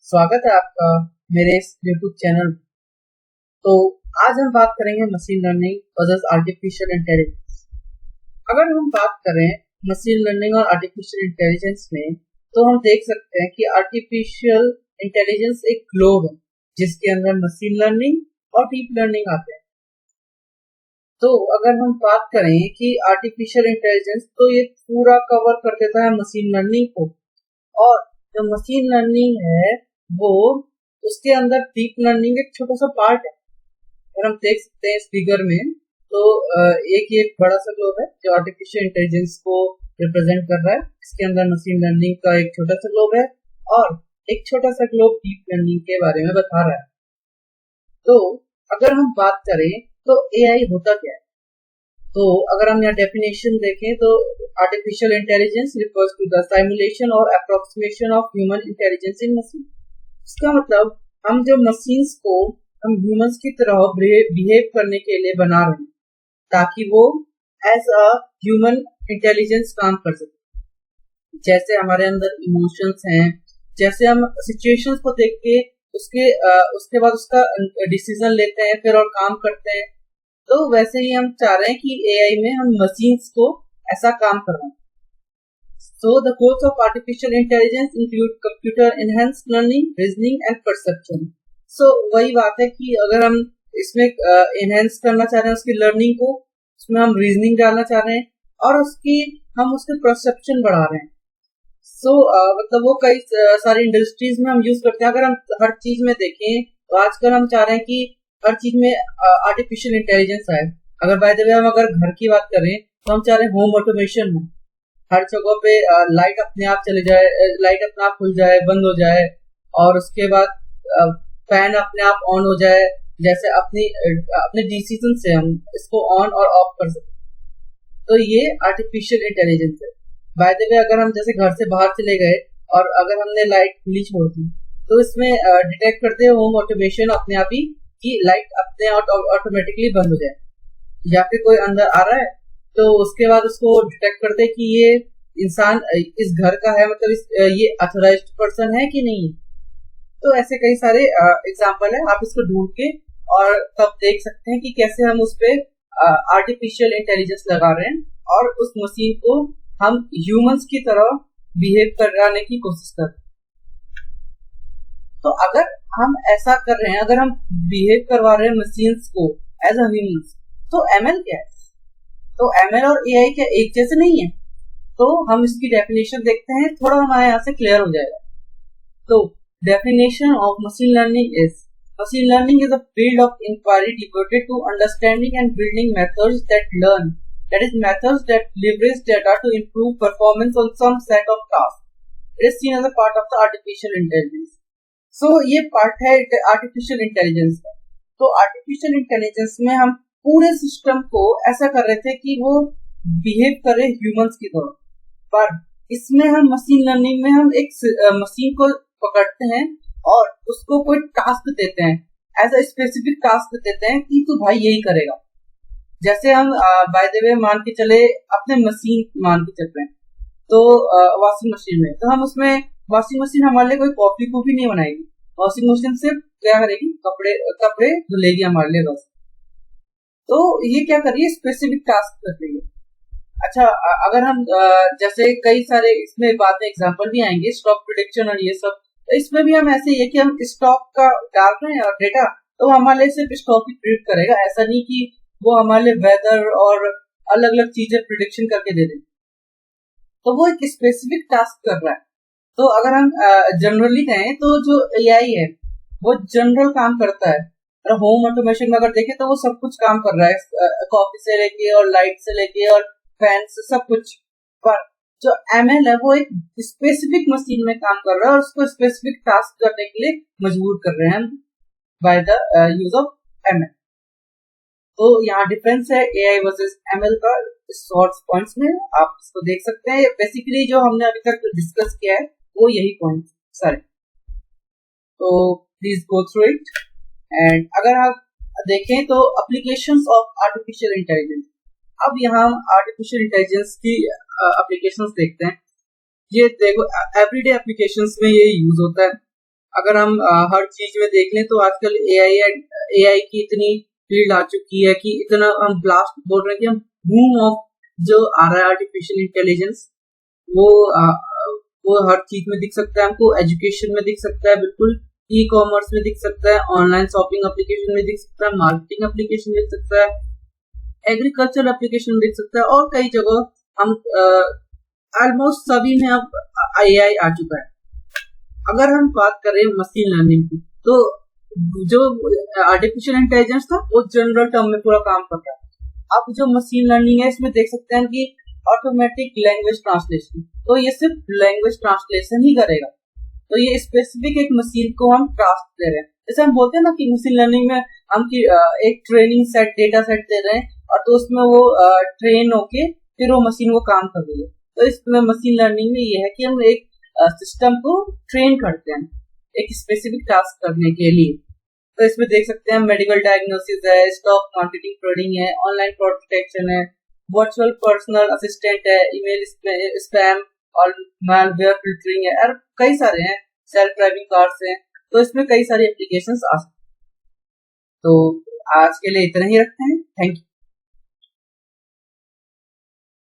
स्वागत है आपका मेरे इस YouTube चैनल। तो आज हम बात करेंगे machine learning versus artificial intelligence. अगर हम बात करें मशीन लर्निंग और आर्टिफिशियल इंटेलिजेंस में, तो हम देख सकते हैं कि आर्टिफिशियल इंटेलिजेंस एक ग्लोब है जिसके अंदर मशीन लर्निंग और डीप लर्निंग आते हैं। तो अगर हम बात करें कि आर्टिफिशियल इंटेलिजेंस, तो ये पूरा कवर कर देता है मशीन लर्निंग को, और जो मशीन लर्निंग है वो उसके अंदर डीप लर्निंग एक छोटा सा पार्ट है। अगर हम देख सकते हैं इस फिगर में, तो एक बड़ा सा ग्लोब है जो आर्टिफिशियल इंटेलिजेंस को रिप्रेजेंट कर रहा है। इसके अंदर मशीन लर्निंग का एक छोटा सा ग्लोब है और एक छोटा सा ग्लोब डीप लर्निंग के बारे में बता रहा है। तो अगर हम बात करें तो एआई होता क्या है, तो अगर हम यहाँ डेफिनेशन देखें तो artificial intelligence refers to the simulation और approximation of human intelligence in machine. इसका मतलब हम जो मशीन्स को हम ह्यूमंस की तरह बिहेव करने के लिए बना रहे हैं ताकि वो एज अ ह्यूमन इंटेलिजेंस काम कर सके। जैसे हमारे अंदर इमोशंस हैं, जैसे हम सिचुएशंस को देख के उसके बाद उसका डिसीजन लेते हैं फिर और काम करते हैं, तो वैसे ही हम चाह रहे हैं कि एआई में हम मशीन्स को ऐसा काम करवाएं। So the goals of artificial intelligence include computer enhanced learning, reasoning and perception. So वही बात है कि अगर हम इसमें enhance करना चाह रहे हैं उसकी learning को, उसमें हम reasoning डालना चाह रहे हैं और हम उसके perception बढ़ा रहे हैं। So मतलब वो कई सारी इंडस्ट्रीज में हम यूज करते हैं। अगर हम हर चीज में देखें तो आजकल हम चाह रहे हैं कि हर चीज में आर्टिफिशियल इंटेलिजेंस आए। अगर बाय द वे हम अगर घर की बात करें तो हम चाह रहे हैं होम ऑटोमेशन हो, हर जगह पे लाइट अपने आप चले जाए, लाइट अपने आप खुल जाए, बंद हो जाए, और उसके बाद फैन अपने आप ऑन हो जाए। जैसे अपने डिसीजन से हम इसको ऑन और ऑफ कर सकते, तो ये आर्टिफिशियल इंटेलिजेंस है। बाय द वे अगर हम जैसे घर से बाहर चले गए और अगर हमने लाइट खुली छोड़ दी तो इसमें डिटेक्ट करते हैं होम ऑटोमेशन अपने आप ही कि लाइट अपने ऑटोमेटिकली बंद हो जाए, या फिर कोई अंदर आ रहा है तो उसके बाद उसको डिटेक्ट करते हैं कि ये इंसान इस घर का है, मतलब ये ऑथराइज्ड पर्सन है कि नहीं। तो ऐसे कई सारे एग्जांपल है, आप इसको ढूंढ के और तब देख सकते हैं कि कैसे हम उस पे आर्टिफिशियल इंटेलिजेंस लगा रहे हैं और उस मशीन को हम ह्यूमंस की तरह बिहेव कराने की कोशिश कर रहे हैं। तो अगर हम ऐसा कर रहे हैं, अगर हम बिहेव करवा रहे हैं मशीन्स को एज अ ह्यूमंस, तो एमएल क्या है? तो एमएल और एआई क्या एक जैसे नहीं है? तो हम इसकी डेफिनेशन देखते हैं, थोड़ा हमारे यहाँ से क्लियर हो जाएगा। तो definition of machine learning is a field of inquiry devoted to understanding and building methods that learn, that is methods that leverage data to improve performance on some set of tasks. It is seen as a part of the artificial intelligence. So ये part है artificial intelligence का। तो artificial intelligence में हम पूरे system को ऐसा कर रहे थे कि वो बिहेव करे ह्यूमंस की तरह, पर इसमें हम मशीन लर्निंग में हम एक मशीन को पकड़ते हैं और उसको कोई टास्क देते हैं, एज अ स्पेसिफिक टास्क देते हैं कि तू भाई यही करेगा। जैसे हम बाय द वे मान के चले अपने मशीन मान के चल रहे हैं, तो वॉशिंग मशीन में, तो हम उसमें वॉशिंग मशीन हमारे लिए कोई कॉफी नहीं बनाएगी। वॉशिंग मशीन सिर्फ क्या करेगी, कपड़े धुलेगी हमारे लिए बस। तो ये क्या कर रही है, स्पेसिफिक टास्क कर रही है। अच्छा, अगर हम जैसे कई सारे इसमें बाद में एग्जांपल भी आएंगे, स्टॉक प्रिडिक्शन और ये सब, तो इसमें भी हम ऐसे ही है कि हम स्टॉक का डाल रहे हैं और डेटा, तो हमारे लिए सिर्फ स्टॉक ही प्रिडिक्ट करेगा। ऐसा नहीं कि वो हमारे लिए वेदर और अलग अलग चीजें प्रिडिक्शन करके दे दें। तो वो एक स्पेसिफिक टास्क कर रहा है। तो अगर हम जनरली कहें तो जो एआई है वो जनरल काम करता है। और होम ऑटोमेशन में अगर देखें तो वो सब कुछ काम कर रहा है, कॉफी से लेके और लाइट से लेके और फैन से सब कुछ। पर जो एमएल है वो एक स्पेसिफिक मशीन में काम कर रहा है और उसको स्पेसिफिक टास्क करने के लिए मजबूर कर रहे हैं by the use of ML. तो यहाँ डिफरेंस है एआई वर्सेस एमएल का शॉर्ट पॉइंट्स में, आप इसको देख सकते हैं। बेसिकली जो हमने अभी तक डिस्कस किया है वो यही पॉइंट्स सारे, तो please go through it. And अगर आप देखें तो एप्लीकेशंस ऑफ आर्टिफिशियल इंटेलिजेंस, अब यहाँ हम आर्टिफिशियल इंटेलिजेंस की एप्लीकेशंस देखते हैं। ये देखो एवरीडे एप्लीकेशंस में ये यूज होता है। अगर हम हर चीज में देख लें तो आजकल एआई की इतनी फील्ड आ चुकी है कि इतना हम ब्लास्ट बोल रहे हैं कि हम बूम ऑफ जो आ रहा है आर्टिफिशियल इंटेलिजेंस, वो वो हर चीज में दिख सकता है हमको। एजुकेशन में दिख सकता है, बिल्कुल ई कॉमर्स में दिख सकता है, ऑनलाइन शॉपिंग एप्लीकेशन में दिख सकता है, मार्केटिंग एप्लीकेशन दिख सकता है, एग्रीकल्चर एप्लीकेशन में दिख सकता है, और कई जगह हम ऑलमोस्ट सभी में अब एआई आ चुका है। अगर हम बात करें मशीन लर्निंग की, तो जो आर्टिफिशियल इंटेलिजेंस था वो जनरल टर्म में पूरा काम कर रहा है। अब जो मशीन लर्निंग है इसमें देख सकते हैं कि ऑटोमेटिक लैंग्वेज ट्रांसलेशन, तो ये सिर्फ लैंग्वेज ट्रांसलेशन ही करेगा। तो ये स्पेसिफिक एक मशीन को हम टास्क दे रहे हैं। जैसे हम बोलते हैं ना कि मशीन लर्निंग में हम एक ट्रेनिंग सेट, डेटा सेट दे रहे हैं और तो उसमें वो ट्रेन होके फिर वो मशीन वो काम कर रही है। तो इसमें मशीन लर्निंग में ये है कि हम एक सिस्टम को ट्रेन करते हैं एक स्पेसिफिक टास्क करने के लिए। तो इसमें देख सकते हैं मेडिकल डायग्नोसिस है, स्टॉक मार्केटिंग ट्रेडिंग है, ऑनलाइन फ्रॉड डिटेक्शन है, वर्चुअल पर्सनल असिस्टेंट है, ईमेल स्पैम और मैलवेयर फिल्टरिंग है, और कई सारे हैं, सेल्फ ड्राइविंग कार्स हैं। तो इसमें कई सारी एप्लीकेशंस आ सकते हैं। तो आज के लिए इतना ही रखते हैं। Thank you.